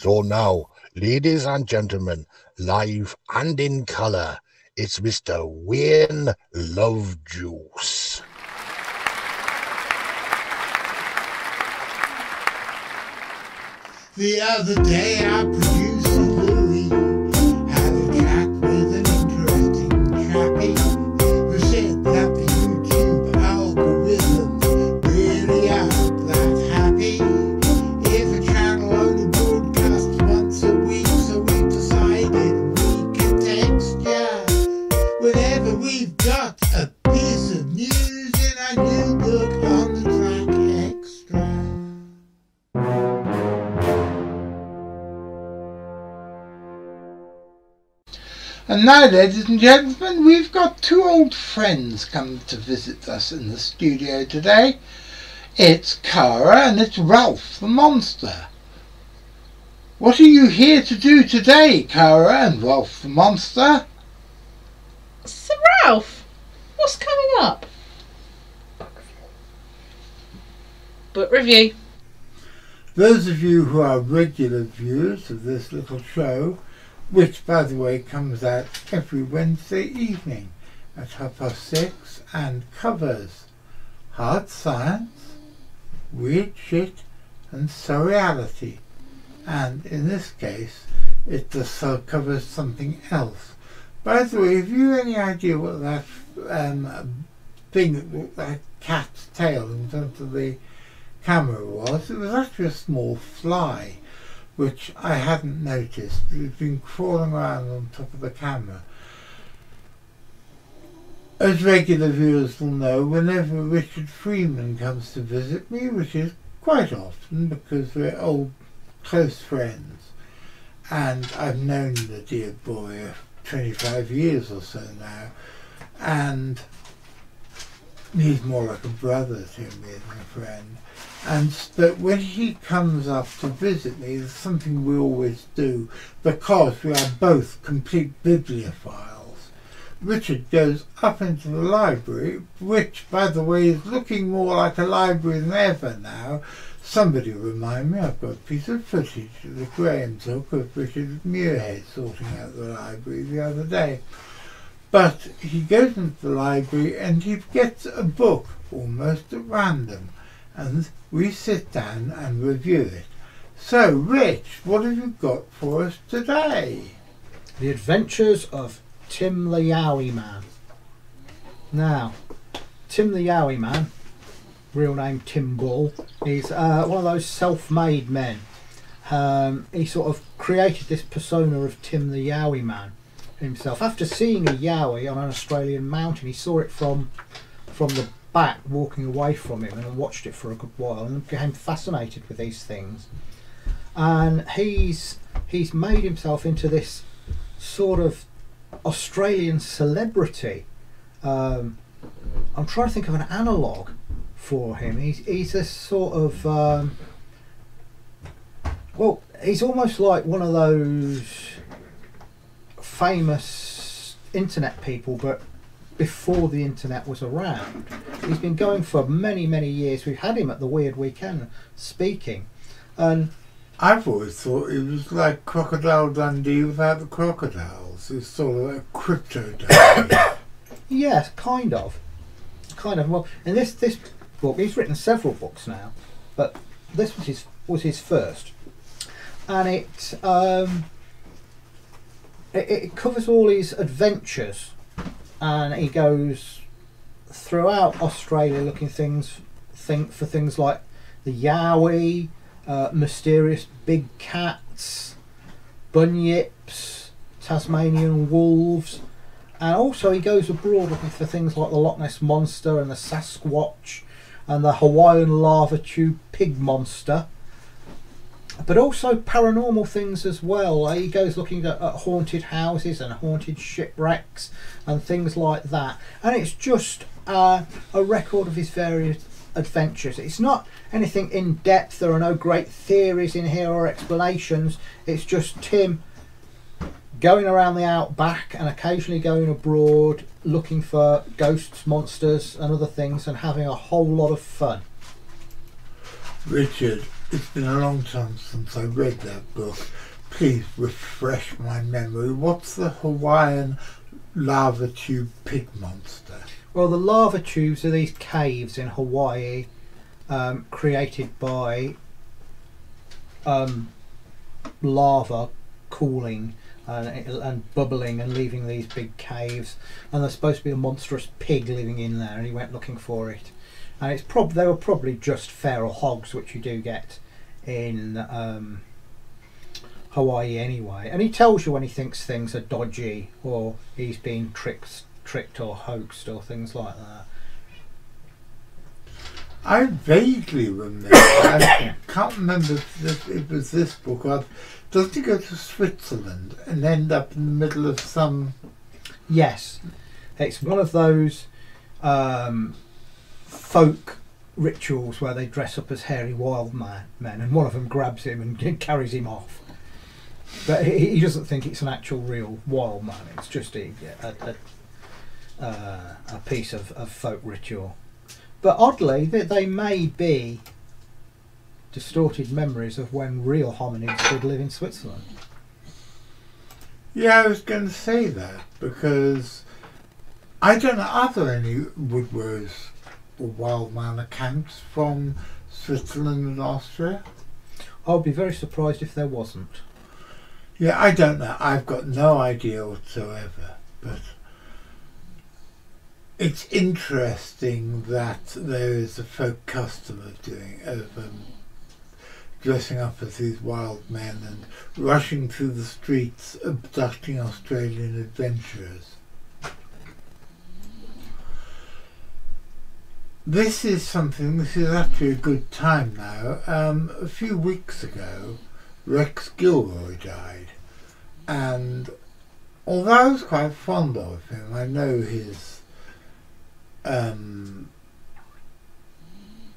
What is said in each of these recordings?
So now, ladies and gentlemen, live and in colour, it's Mr. Wayne Lovejuice. The other day I produced a Louis, had a chat with an interesting chappie who said that the YouTube algorithm really aren't that happy if a channel only broadcasts once a week, so we decided we could text ya whenever we've got a piece of news in our new book on the track extra. And now, ladies and gentlemen, we've got two old friends come to visit us in the studio today. It's Cara and it's Ralph the Monster. What are you here to do today, Cara and Ralph the Monster? So Ralph, what's coming up? Book review. Those of you who are regular viewers of this little show, which by the way comes out every Wednesday evening at 6:30 and covers hard science, weird shit and surreality, and in this case it just covers something else. By the way, have you any idea what that thing that looked like a cat's tail in front of the camera was? It was actually a small fly, which I hadn't noticed. It had been crawling around on top of the camera. As regular viewers will know, whenever Richard Freeman comes to visit me, which is quite often because we're old close friends, and I've known the dear boy 25 years or so now, and he's more like a brother to me than a friend. And that when he comes up to visit me, there's something we always do, because we are both complete bibliophiles. Richard goes up into the library, which, by the way, is looking more like a library than ever now. Somebody remind me, I've got a piece of footage that Graham took of Richard at Muirhead sorting out the library the other day. But he goes into the library and he gets a book almost at random, and we sit down and review it. So, Rich, what have you got for us today? The Adventures of Tim the Yowie Man. Now, Tim the Yowie Man, real name Tim Bull, is one of those self-made men. He sort of created this persona of Tim the Yowie Man himself. After seeing a yowie on an Australian mountain, he saw it from the back, walking away from him, and watched it for a good while and became fascinated with these things. And he's made himself into this sort of Australian celebrity. I'm trying to think of an analogue for him. He's a sort of well, he's almost like one of those famous internet people, but before the internet was around. He's been going for many years. We've had him at the Weird Weekend speaking, and I've always thought it was like Crocodile Dundee without the crocodiles. It's sort of like Crypto Dundee. yes, kind of. Well, in this book, he's written several books now, but this was his first, and it covers all his adventures, and he goes throughout Australia looking for things like the yowie, mysterious big cats, bunyips, Tasmanian wolves, and also he goes abroad looking for things like the Loch Ness Monster and the Sasquatch and the Hawaiian lava tube pig monster, but also paranormal things as well. He goes looking at haunted houses and haunted shipwrecks and things like that, and it's just a record of his various adventures. It's not anything in depth. There are no great theories in here or explanations. It's just Tim going around the outback and occasionally going abroad looking for ghosts, monsters and other things, and having a whole lot of fun. Richard, It's been a long time since I read that book. Please refresh my memory. What's the Hawaiian lava tube pig monster? Well, the lava tubes are these caves in Hawaii created by lava cooling and bubbling and leaving these big caves, and there's supposed to be a monstrous pig living in there, and he went looking for it, and they were probably just feral hogs, which you do get in Hawaii anyway, and he tells you when he thinks things are dodgy or he's being tricked or hoaxed or things like that. I vaguely remember, I can't remember if it was this book, or doesn't he go to Switzerland and end up in the middle of some... Yes, it's one of those folk rituals where they dress up as hairy wild men, and one of them grabs him and carries him off. But he doesn't think it's an actual real wild man, it's just a piece of folk ritual. But oddly, they may be distorted memories of when real hominids did live in Switzerland. Yeah, I was going to say that, because I don't know, are there any Woodworth or wild man accounts from Switzerland and Austria? I'll be very surprised if there wasn't. Yeah, I don't know. I've got no idea whatsoever, but it's interesting that there is a folk custom of dressing up as these wild men and rushing through the streets, abducting Australian adventurers. This is actually a good time now. A few weeks ago, Rex Gilroy died, and although I was quite fond of him, I know his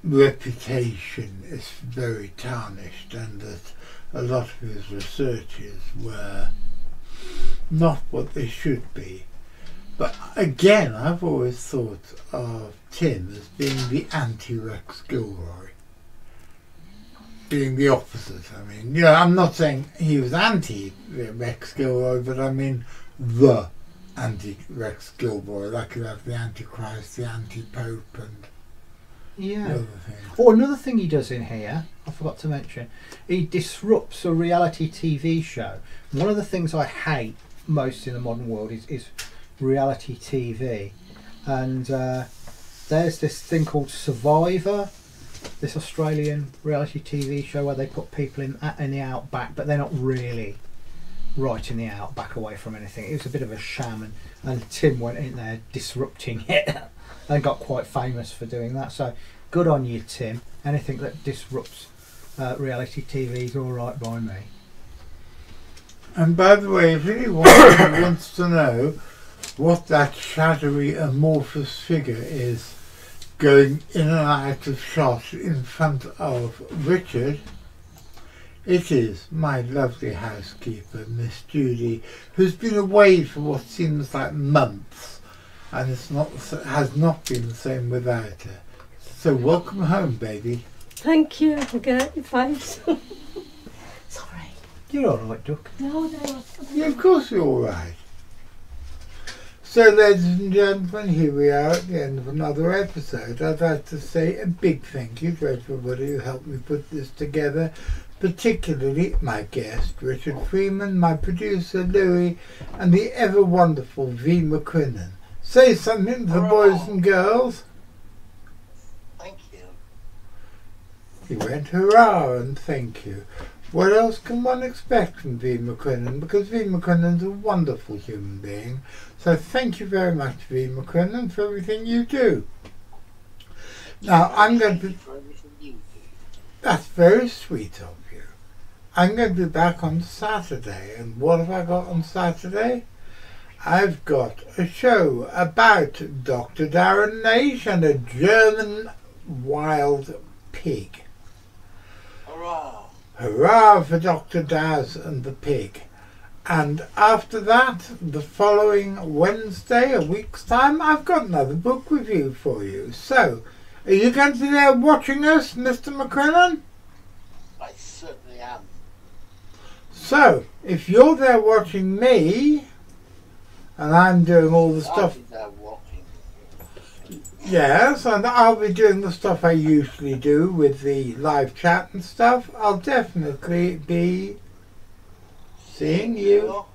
reputation is very tarnished, and that a lot of his researches were not what they should be. But again, I've always thought of Tim as being the anti-Rex Gilroy. Being the opposite, I mean. You know, I'm not saying he was anti-Rex Gilroy, but I mean the anti-Rex Gilroy. Like you have the Antichrist, the anti-Pope, and yeah. the other things. Oh, another thing he does in here, I forgot to mention, he disrupts a reality TV show. One of the things I hate most in the modern world is reality TV. And there's this thing called Survivor, this Australian reality TV show where they put people in the outback, but they're not really right in the outback away from anything. It was a bit of a sham, and Tim went in there disrupting it and got quite famous for doing that. So good on you, Tim. Anything that disrupts reality TV is all right by me. And by the way, if anyone wants to know what that shadowy amorphous figure is going in and out of shot in front of Richard, it is my lovely housekeeper, Miss Judy, who's been away for what seems like months, and has not been the same without her. So welcome home, baby. Thank you. Looking at your face. Sorry. You're all right, Duck. No. Yeah, of course you're all right. So, ladies and gentlemen, here we are at the end of another episode. I'd like to say a big thank you to everybody who helped me put this together, particularly my guest, Richard Freeman, my producer, Louis, and the ever wonderful V. McQuinnan. Say something to the boys and girls. Thank you. He went hurrah and thank you. What else can one expect from V. McQuinnan? Because V. McQuinnan's a wonderful human being. So thank you very much, V. McQuinnan, for everything you do. Now, I'm going to... That's very sweet of you. I'm going to be back on Saturday. And what have I got on Saturday? I've got a show about Dr. Darren Naish and a German wild pig. Hurrah! Hurrah for Dr. Daz and the pig. And after that, the following Wednesday, a week's time, I've got another book review for you. So, are you going to be there watching us, Mr. McQuillan? am. So, if you're there watching me, and I'm doing all the I'll stuff, be there watching. yes, and I'll be doing the stuff I usually do with the live chat and stuff, I'll definitely be seeing you